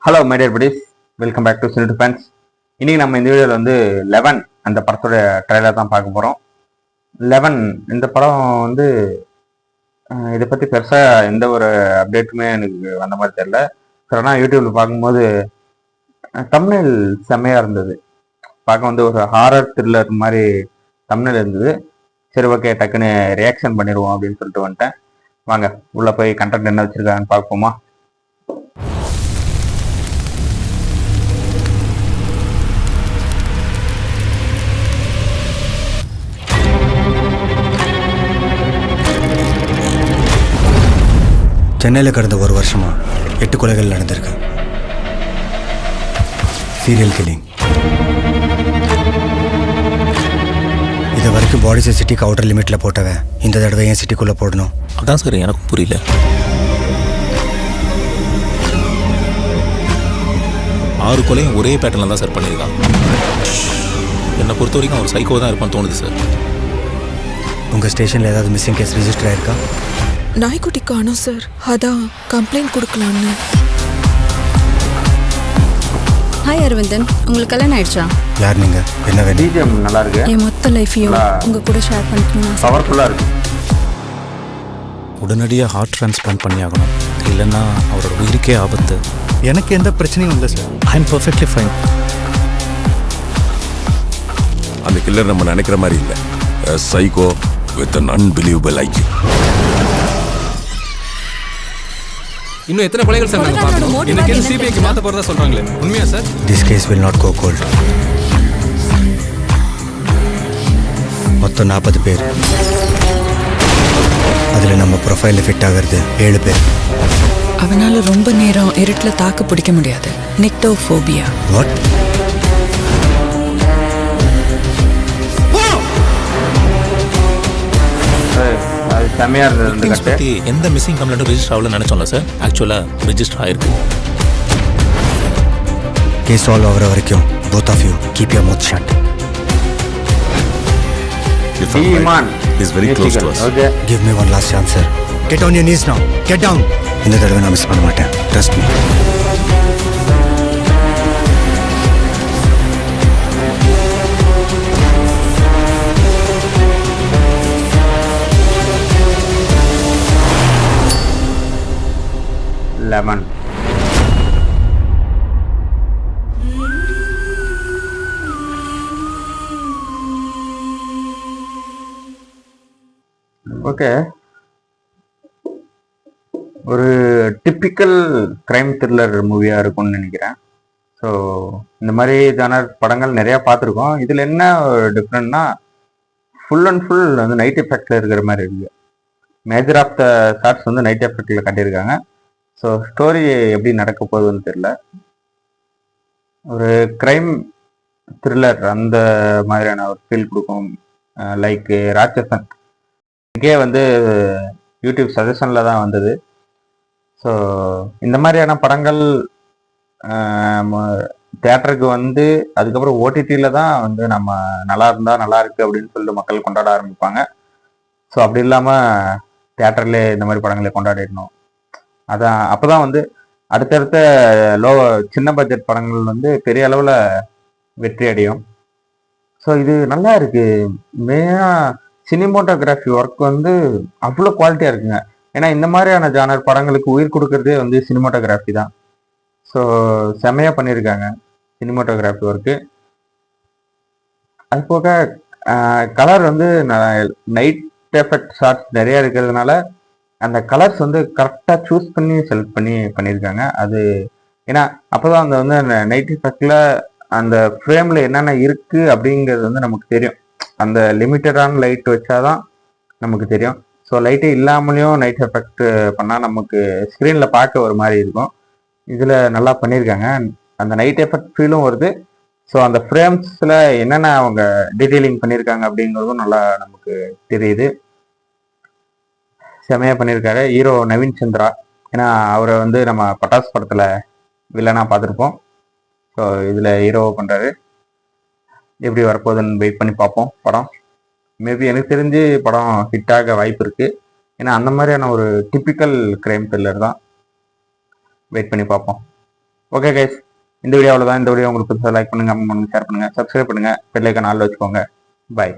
Hello my dear buddies, welcome back to cine defence. இன்னைக்கு நம்ம இந்த வீடியோவில் வந்து 11 அந்த படத்தோட ட்ரைலர் தான் பார்க்க போகிறோம். 11 இந்த படம் வந்து இதை பற்றி பெருசாக எந்த ஒரு அப்டேட்டுமே எனக்கு வந்த மாதிரி தெரியல. ஆனால் யூடியூப்பில் பார்க்கும்போது தம்ப்நெயில் செம்மையாக இருந்தது. பார்க்க வந்து ஒரு ஹாரர் த்ரில்லர் மாதிரி தம்ப்நெயில் இருந்தது. சரி, ஓகே, டக்குன்னு ரியாக்ஷன் பண்ணிடுவோம் அப்படின்னு சொல்லிட்டு வந்துட்டேன். வாங்க உள்ளே போய் கண்டென்ட் என்ன வச்சுருக்காங்கன்னு பார்ப்போமா. சென்னையில் கடந்த ஒரு வருஷமா 8 கொலைகள் நடந்திருக்கு. Serial killing. இது வரைக்கும் பாடிஸை சிட்டிக்கு அவுட்டர் லிமிட்டில் போட்டவன் இந்த தடவை ஏன் சிட்டிக்குள்ளே போடணும்? அதான் சார் எனக்கு புரியல. 6 கொலையும் ஒரே பேட்டர்னில் தான் சார் பண்ணியிருக்கான். என்னை பொறுத்த வரைக்கும் அவர் சைக்கோ தான் இருப்பான்னு தோணுது சார். உங்கள் ஸ்டேஷனில் ஏதாவது மிஸ்ஸிங் கேஸ் ரிஜிஸ்டர் ஆயிருக்கா? நாய்க்குட்டி காணோம் சார், அதான் கம்ப்ளைண்ட் கொடுக்கலான்னு. ஹாய் அரவிந்தன், உங்களுக்கு கல்யாணம் ஆயிடுச்சா? யார் நீங்கள்? என்ன வேணும்? பிஜிஎம் நல்லா இருக்கு, என் மொத்த லைஃபையும் உங்க கூட ஷேர் பண்ணிக்கணும். பவர்ஃபுல்லாக இருக்கு. உடனடியாக ஹார்ட் டிரான்ஸ்பிளான்ட் பண்ணி ஆகணும், இல்லைன்னா அவரோட உயிருக்கே ஆபத்து. எனக்கு எந்த பிரச்சனையும் இல்லை sir. I am perfectly fine. அந்த கில்லர் நம்ம நினைக்கிற மாதிரி இல்லை. Psycho with an unbelievable IQ. இன்னும் எத்தனை கொலைகள் சார் நாங்க பார்க்கணும்? இன்னைக்கு சிபிஐக்கு மாத்த போறதா சொல்றாங்களே, உண்மையா sir? This case will not go cold. மொத்தம் 40 பேர். அதில் நம்ம ப்ரொஃபைலில் ஃபிட் ஆகிறது 7 பேர். அவனால ரொம்ப நேரம் இருட்டில் தாக்கு பிடிக்க முடியாது. நிக்டோஃபோபியா. வாட்? அது செம்மையாக இருந்தது. இந்த கட்டு பற்றி எந்த மிஸ்ஸிங் கம்ப்ளைண்ட்டும் ரிஜிஸ்டர் ஆகலன்னு நினச்சோம்ல சார். ஆக்சுவலாக ரிஜிஸ்டர் ஆயிருக்கு. கேஸ் சால்வ் ஆகிற வரைக்கும் both of you keep your mouth shut. If I'm Iman right, he's very close to us. Okay, Give me one last chance, sir. Get on your knees now. Get down. இந்த தடவை நான் miss பண்ண மாட்டேன். Trust me. Lemon. Okay, ஒரு typical crime thriller மூவியாக இருக்கும்னு நினைக்கிறேன். So இந்த மாதிரி ஜானர் படங்கள் நிறையா பார்த்துருக்கோம். இதில் என்ன டிஃப்ரெண்ட்னா ஃபுல் அண்ட் ஃபுல் வந்து நைட் எஃபெக்டில் இருக்கிற மாதிரி இருக்குது. மேஜர் ஆஃப் த ஷார்ட்ஸ் வந்து நைட் எஃபெக்டில் காட்டியிருக்காங்க. ஸோ ஸ்டோரி எப்படி நடக்க போகுதுன்னு தெரியல. ஒரு க்ரைம் த்ரில்லர் அந்த மாதிரியான ஒரு ஃபீல் கொடுக்கும். லைக் ராட்சசன் இதுக்கே வந்து யூடியூப் சஜஷனில் தான் வந்தது. ஸோ இந்த மாதிரியான படங்கள் தேட்டருக்கு வந்து அதுக்கப்புறம் ஓடிடியில் தான் வந்து நம்ம நல்லா இருந்தால் நல்லா இருக்குது அப்படின்னு சொல்லிட்டு மக்கள் கொண்டாட ஆரம்பிப்பாங்க. ஸோ அப்படி இல்லாமல் தேட்டர்லேயே இந்த மாதிரி படங்களை கொண்டாடிடணும். அதான் அப்போ தான் வந்து அடுத்தடுத்த சின்ன பட்ஜெட் படங்கள் வந்து பெரிய அளவில் வெற்றி அடையும். ஸோ இது நல்லா இருக்குது. மெயினாக சினிமோட்டோகிராஃபி ஒர்க் வந்து அவ்வளோ குவாலிட்டியாக இருக்குங்க. ஏன்னா இந்த மாதிரியான ஜானர் படங்களுக்கு உயிர் கொடுக்கறதே வந்து சினிமோட்டோகிராஃபி தான். ஸோ செம்மையாக பண்ணியிருக்காங்க சினிமோட்டோகிராஃபி ஒர்க்கு. அது போக கலர் வந்து நைட் எஃபெக்ட் ஷார்ட்ஸ் நிறையா இருக்கிறதுனால அந்த கலர்ஸ் வந்து கரெக்டாக சூஸ் பண்ணி செலக்ட் பண்ணி பண்ணியிருக்காங்க. அது ஏன்னா அப்போ தான் அந்த வந்து அந்த நைட் எஃபெக்டில் அந்த ஃப்ரேமில் என்னென்ன இருக்குது அப்படிங்கிறது வந்து நமக்கு தெரியும். அந்த லிமிட்டடான லைட் வச்சாதான் நமக்கு தெரியும். ஸோ லைட்டே இல்லாமலேயும் நைட் எஃபெக்ட் பண்ணால் நமக்கு ஸ்க்ரீனில் பார்க்க ஒரு மாதிரி இருக்கும். இதில் நல்லா பண்ணியிருக்காங்க. அந்த நைட் எஃபெக்ட் ஃபீலும் வருது. ஸோ அந்த ஃப்ரேம்ஸில் என்னென்ன அவங்க டீட்டெயிலிங் பண்ணியிருக்காங்க அப்படிங்கிறதும் நல்லா நமக்கு தெரியுது. செமையாக பண்ணியிருக்காரு ஹீரோ நவீன் சந்திரா. ஏன்னா அவரை வந்து நம்ம பட்டாசு படத்தில் வில்லனாக பார்த்துருப்போம். ஸோ இதில் ஹீரோவை பண்ணுறாரு. எப்படி வரப்போகுதுன்னு வெயிட் பண்ணி பார்ப்போம். படம் மேபி எனக்கு தெரிஞ்சு படம் ஹிட்டாக வாய்ப்பு இருக்குது. ஏன்னா அந்த மாதிரியான ஒரு டிப்பிக்கல் கிரைம் த்ரில்லர் தான். வெயிட் பண்ணி பார்ப்போம். ஓகே கைஸ், இந்த வீடியோ அவ்வளோதான். இந்த வீடியோ உங்களுக்கு பிடிச்சா லைக் பண்ணுங்க, கமெண்ட் பண்ணுங்க, ஷேர் பண்ணுங்க, சப்ஸ்கிரைப் பண்ணுங்க, பெல் ஐக்கான் ஆல்ல வச்சுக்கோங்க. பாய்.